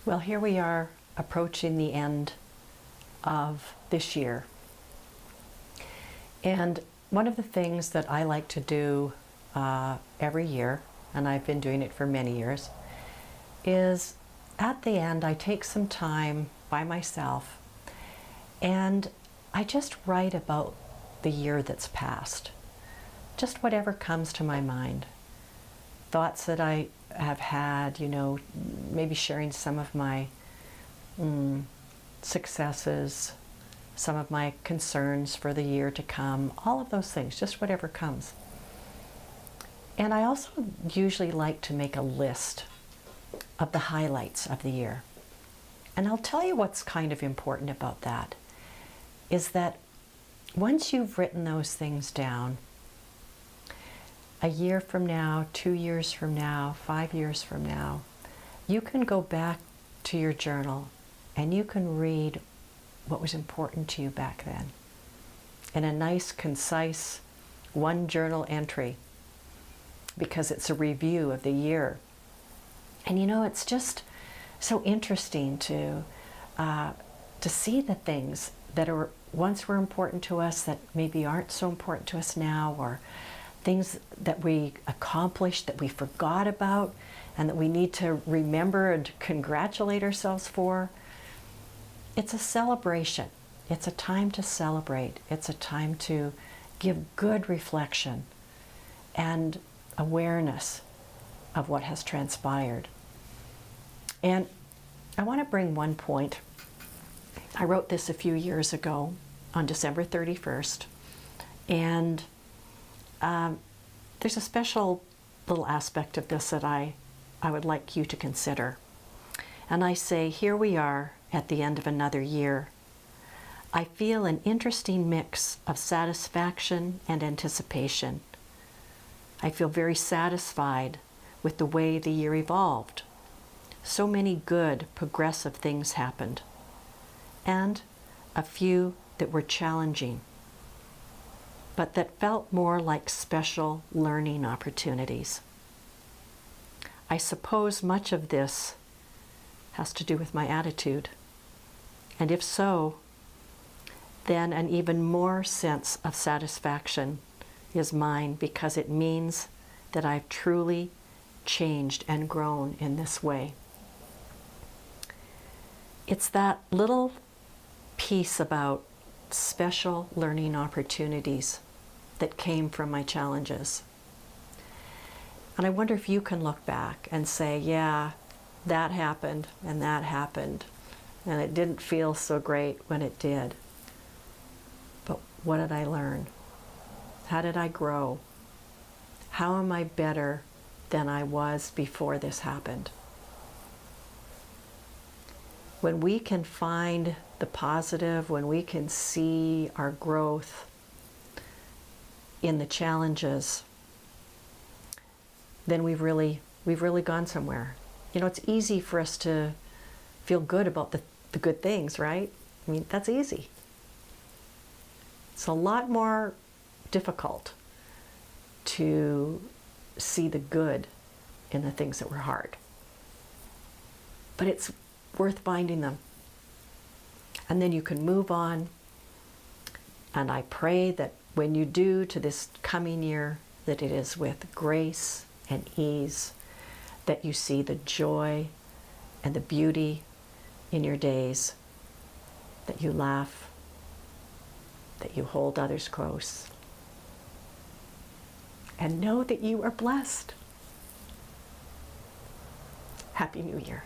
Well, here we are approaching the end of this year. And one of the things that I like to do every year, and I've been doing it for many years, is at the end I take some time by myself and I just write about the year that's passed. Just whatever comes to my mind. Thoughts that I have had, maybe sharing some of my successes, some of my concerns for the year to come, all of those things, just whatever comes. And I also usually like to make a list of the highlights of the year. And I'll tell you what's kind of important about that, is that once you've written those things down, a year from now, 2 years from now, 5 years from now, you can go back to your journal and you can read what was important to you back then in a nice, concise, one journal entry, because it's a review of the year. And it's just so interesting to see the things that once were important to us that maybe aren't so important to us now, or things that we accomplished that we forgot about and that we need to remember and congratulate ourselves for. It's a celebration. It's a time to celebrate. It's a time to give good reflection and awareness of what has transpired. And I want to bring one point. I wrote this a few years ago on December 31st, and there's a special little aspect of this that I would like you to consider. And I say, here we are at the end of another year. I feel an interesting mix of satisfaction and anticipation. I feel very satisfied with the way the year evolved. So many good, progressive things happened, and a few that were challenging, but that felt more like special learning opportunities. I suppose much of this has to do with my attitude, and if so, then an even more sense of satisfaction is mine, because it means that I've truly changed and grown in this way. It's that little piece about special learning opportunities that came from my challenges. And I wonder if you can look back and say, yeah, that happened, and it didn't feel so great when it did. But what did I learn? How did I grow? How am I better than I was before this happened? When we can find the positive, when we can see our growth in the challenges, then we've really gone somewhere. It's easy for us to feel good about the good things, right? I mean, that's easy. It's a lot more difficult to see the good in the things that were hard. But it's worth finding them. And then you can move on. And I pray that when you do to this coming year, that it is with grace and ease, that you see the joy and the beauty in your days, that you laugh, that you hold others close, and know that you are blessed. Happy New Year.